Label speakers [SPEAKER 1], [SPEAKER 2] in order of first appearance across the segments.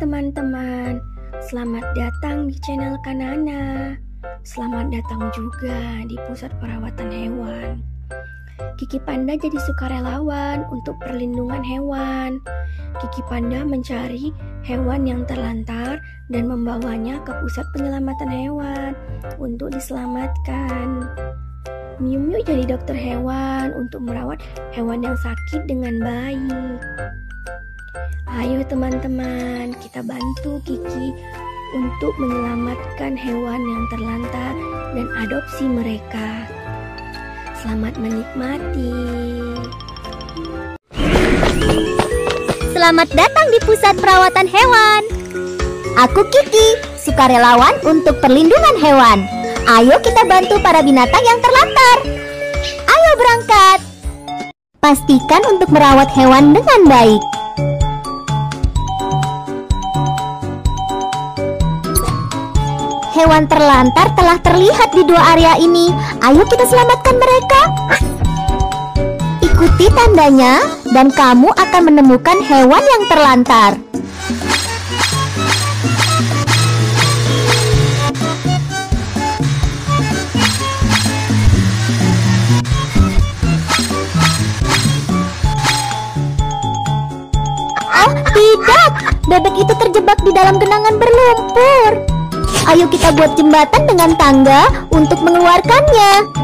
[SPEAKER 1] teman-teman, selamat datang di channel Kanana. Selamat datang juga di pusat perawatan hewan. Kiki Panda jadi sukarelawan untuk perlindungan hewan. Kiki Panda mencari hewan yang terlantar dan membawanya ke pusat penyelamatan hewan untuk diselamatkan. Miu Miu jadi dokter hewan untuk merawat hewan yang sakit dengan baik. Ayo teman-teman, kita bantu Kiki untuk menyelamatkan hewan yang terlantar dan adopsi mereka. Selamat menikmati.
[SPEAKER 2] Selamat datang di pusat perawatan hewan. Aku Kiki, sukarelawan untuk perlindungan hewan. Ayo kita bantu para binatang yang terlantar. Ayo berangkat. Pastikan untuk merawat hewan dengan baik. Hewan terlantar telah terlihat di dua area ini. Ayo kita selamatkan mereka. Ikuti tandanya dan kamu akan menemukan hewan yang terlantar. Oh, tidak! Bebek itu terjebak di dalam genangan berlumpur. Ayo kita buat jembatan dengan tangga untuk mengeluarkannya.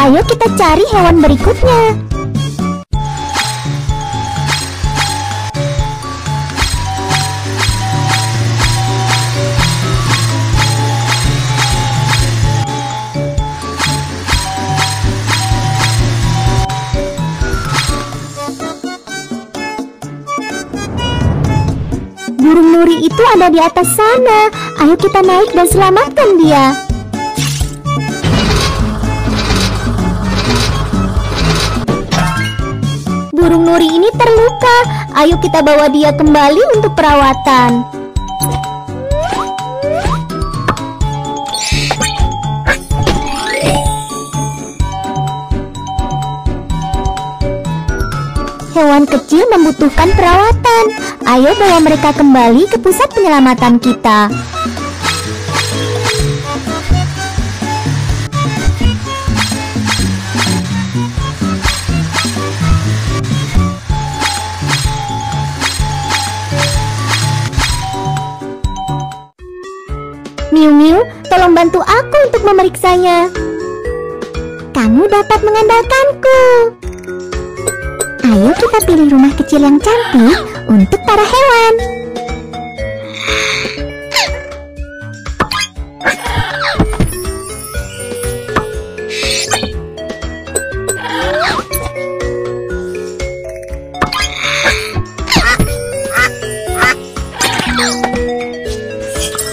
[SPEAKER 2] Ayo kita cari hewan berikutnya. Burung nuri itu ada di atas sana. Ayo kita naik dan selamatkan dia. Burung nuri ini terluka. Ayo kita bawa dia kembali untuk perawatan. Hewan kecil membutuhkan perawatan. Ayo bawa mereka kembali ke pusat penyelamatan kita. Miu Miu, tolong bantu aku untuk memeriksanya. Kamu dapat mengandalkanku. Ayo kita pilih rumah kecil yang cantik untuk para hewan.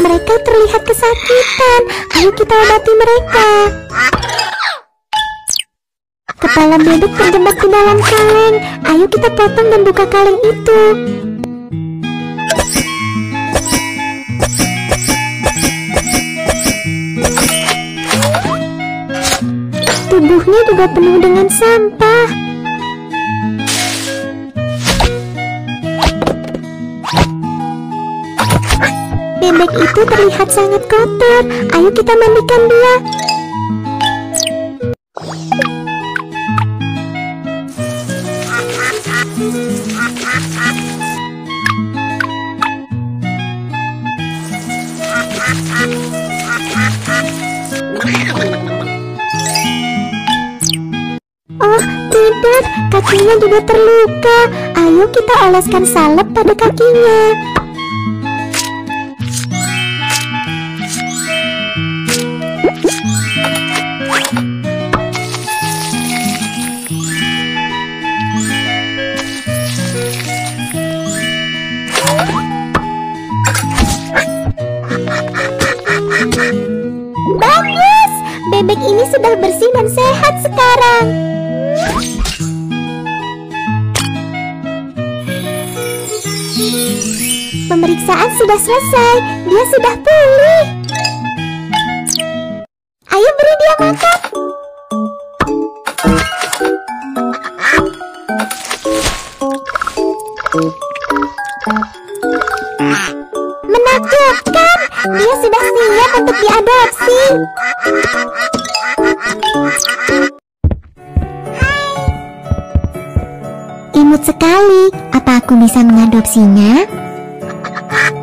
[SPEAKER 2] Mereka terlihat kesakitan. Ayo kita obati mereka. Kepala bebek terjebak di dalam kaleng. Ayo kita potong dan buka kaleng itu. Tubuhnya juga penuh dengan sampah. Bebek itu terlihat sangat kotor. Ayo kita mandikan dia. Oh, tidak, Kakinya juga terluka. Ayo kita oleskan salep pada kakinya. Bagus! Bebek ini sudah bersih dan sehat sekarang. Pemeriksaan sudah selesai. Dia sudah pulih. Ayo beri dia makan. Menakjubkan, dia sudah siap untuk diadopsi. Imut sekali, apa aku bisa mengadopsinya?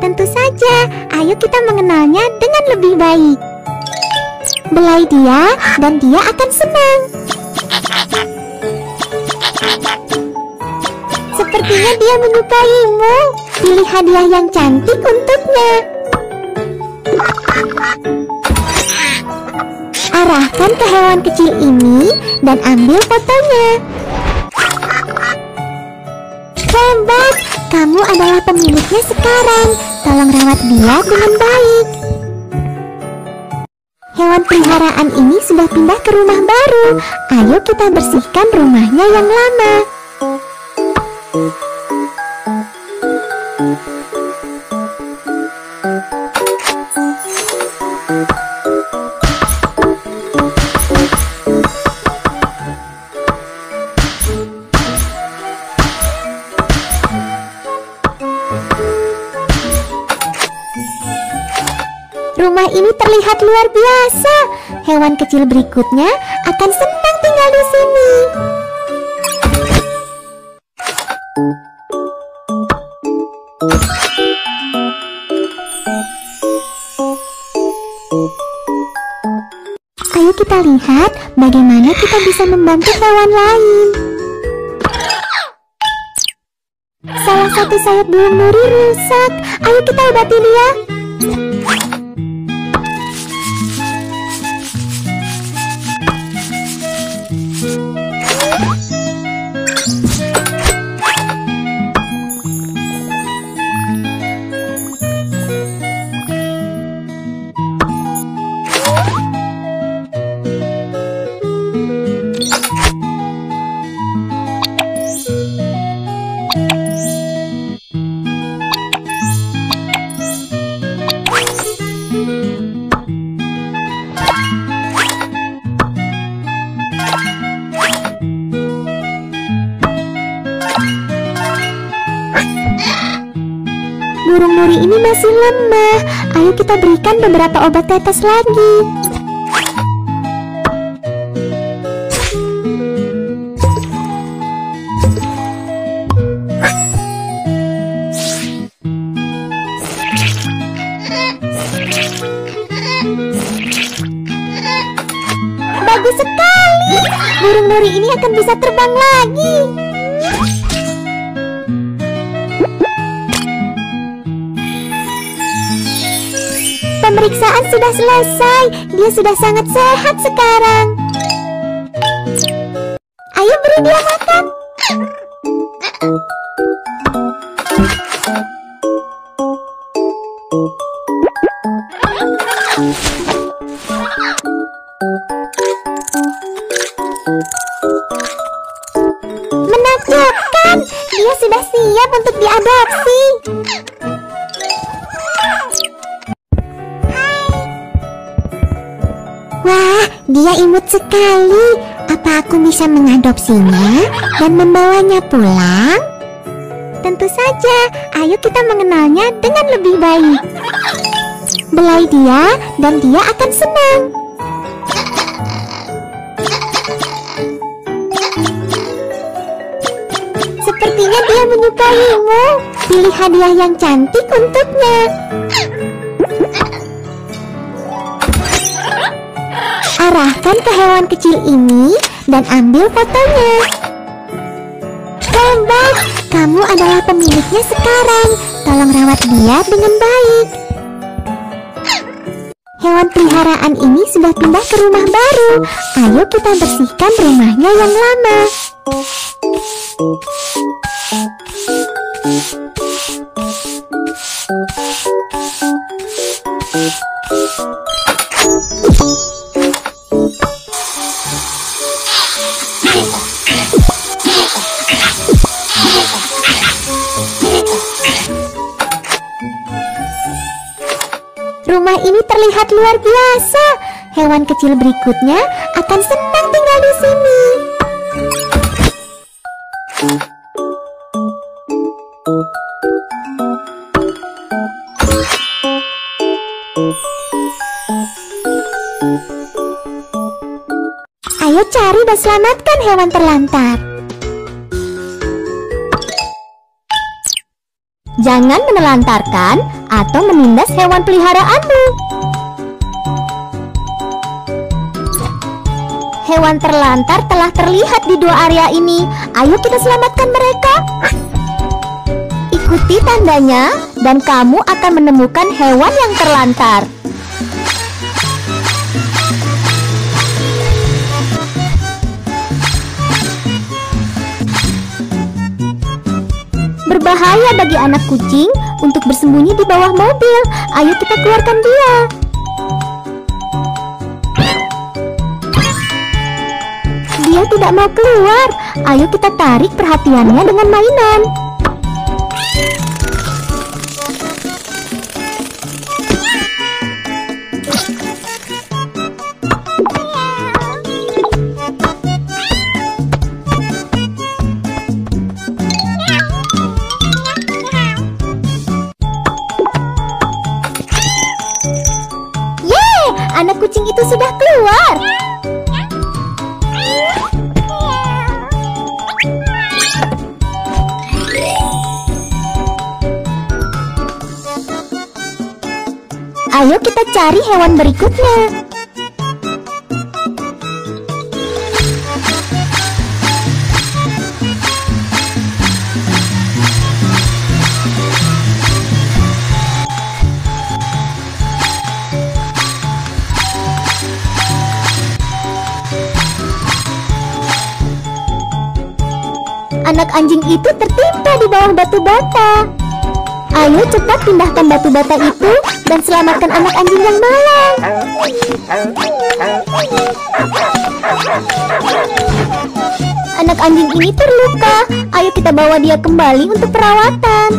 [SPEAKER 2] Tentu saja, ayo kita mengenalnya dengan lebih baik. Belai dia, dan dia akan senang. Sepertinya dia menyukaimu. Pilih hadiah yang cantik untuknya. Arahkan ke hewan kecil ini dan ambil fotonya. Hebat, kamu adalah pemiliknya sekarang. Tolong rawat dia dengan baik. Hewan peliharaan ini sudah pindah ke rumah baru. Ayo kita bersihkan rumahnya yang lama. Rumah ini terlihat luar biasa. Hewan kecil berikutnya akan senang tinggal di sini. Ayo kita lihat bagaimana kita bisa membantu hewan lain. Salah satu sayap burung nuri rusak. Ayo kita obati dia. Burung nuri ini masih lemah. Ayo kita berikan beberapa obat tetes lagi. Bagus sekali. Burung nuri ini akan bisa terbang lagi. Pemeriksaan sudah selesai. Dia sudah sangat sehat sekarang. Ayo beri dia makan. Menakjubkan, dia sudah siap untuk diadopsi. Wah, dia imut sekali. Apa aku bisa mengadopsinya dan membawanya pulang? Tentu saja, ayo kita mengenalnya dengan lebih baik. Belai dia, dan dia akan senang. Sepertinya dia menyukaimu. Pilih hadiah yang cantik untuknya. Arahkan ke hewan kecil ini dan ambil fotonya. hebat. Kamu adalah pemiliknya sekarang. Tolong rawat dia dengan baik. Hewan peliharaan ini sudah pindah ke rumah baru. Ayo kita bersihkan rumahnya yang lama. Rumah ini terlihat luar biasa. Hewan kecil berikutnya akan senang tinggal di sini. Ayo cari dan selamatkan hewan terlantar. Jangan menelantarkan atau menindas hewan peliharaanmu. Hewan terlantar telah terlihat di dua area ini. Ayo kita selamatkan mereka. Ikuti tandanya dan kamu akan menemukan hewan yang terlantar. Berbahaya bagi anak kucing untuk bersembunyi di bawah mobil. Ayo kita keluarkan dia. Dia tidak mau keluar. Ayo kita tarik perhatiannya dengan mainan. Anak kucing itu sudah keluar. Ayo kita cari hewan berikutnya. Anak anjing itu tertimpa di bawah batu bata. Ayo cepat pindahkan batu bata itu dan selamatkan anak anjing yang malang. Anak anjing ini terluka. Ayo kita bawa dia kembali untuk perawatan.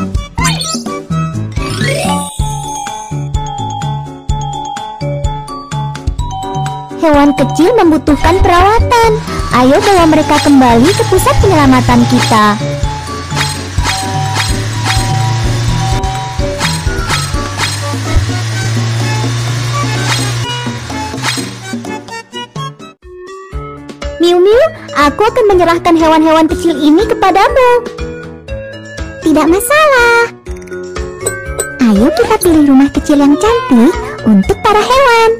[SPEAKER 2] Hewan kecil membutuhkan perawatan. Ayo bawa mereka kembali ke pusat penyelamatan kita. Miu Miu, aku akan menyerahkan hewan-hewan kecil ini kepadamu. Tidak masalah. Ayo kita pilih rumah kecil yang cantik untuk para hewan.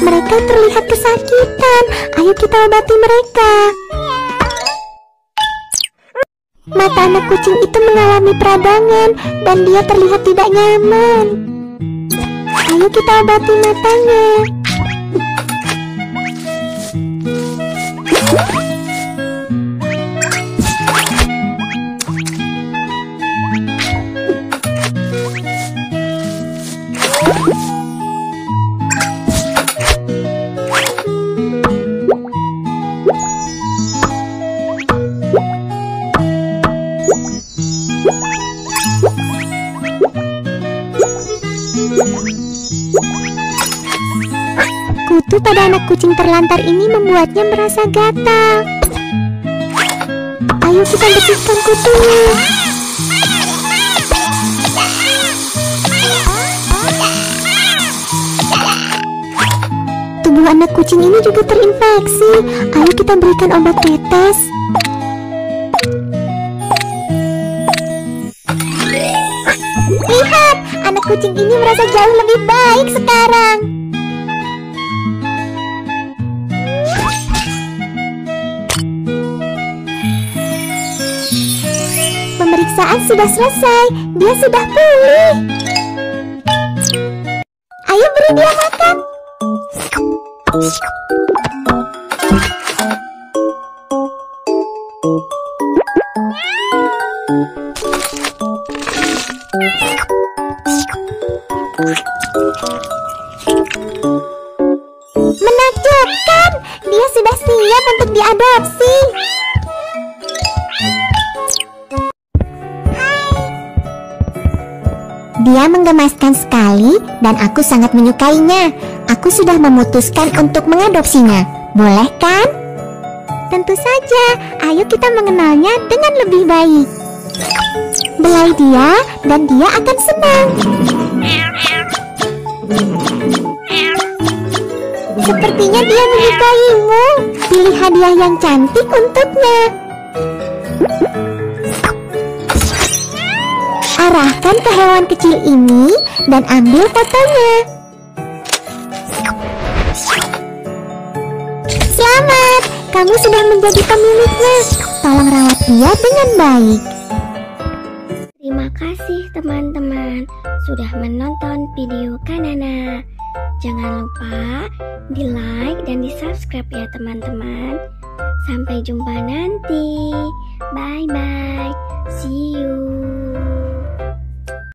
[SPEAKER 2] Mereka terlihat kesakitan. Ayo kita obati mereka. Mata anak kucing itu mengalami peradangan dan dia terlihat tidak nyaman. Ayo kita obati matanya. Kutu pada anak kucing terlantar ini membuatnya merasa gatal. Ayo kita bersihkan kutunya. Tubuh anak kucing ini juga terinfeksi. Ayo kita berikan obat tetes. kucing ini merasa jauh lebih baik sekarang. Pemeriksaan sudah selesai. Dia sudah pulih. Ayo beri dia makan. Menakjubkan, dia sudah siap untuk diadopsi. Dia menggemaskan sekali dan aku sangat menyukainya. Aku sudah memutuskan untuk mengadopsinya. Boleh kan? Tentu saja, ayo kita mengenalnya dengan lebih baik. Belai dia dan dia akan senang. Sepertinya dia menyukaimu. Pilih hadiah yang cantik untuknya. Arahkan ke hewan kecil ini dan ambil fotonya. Selamat, kamu sudah menjadi pemiliknya. Tolong rawat dia dengan baik.
[SPEAKER 1] Terima kasih teman-teman sudah menonton video Kanana. Jangan lupa di like dan di subscribe ya teman-teman. Sampai jumpa nanti. Bye bye. See you.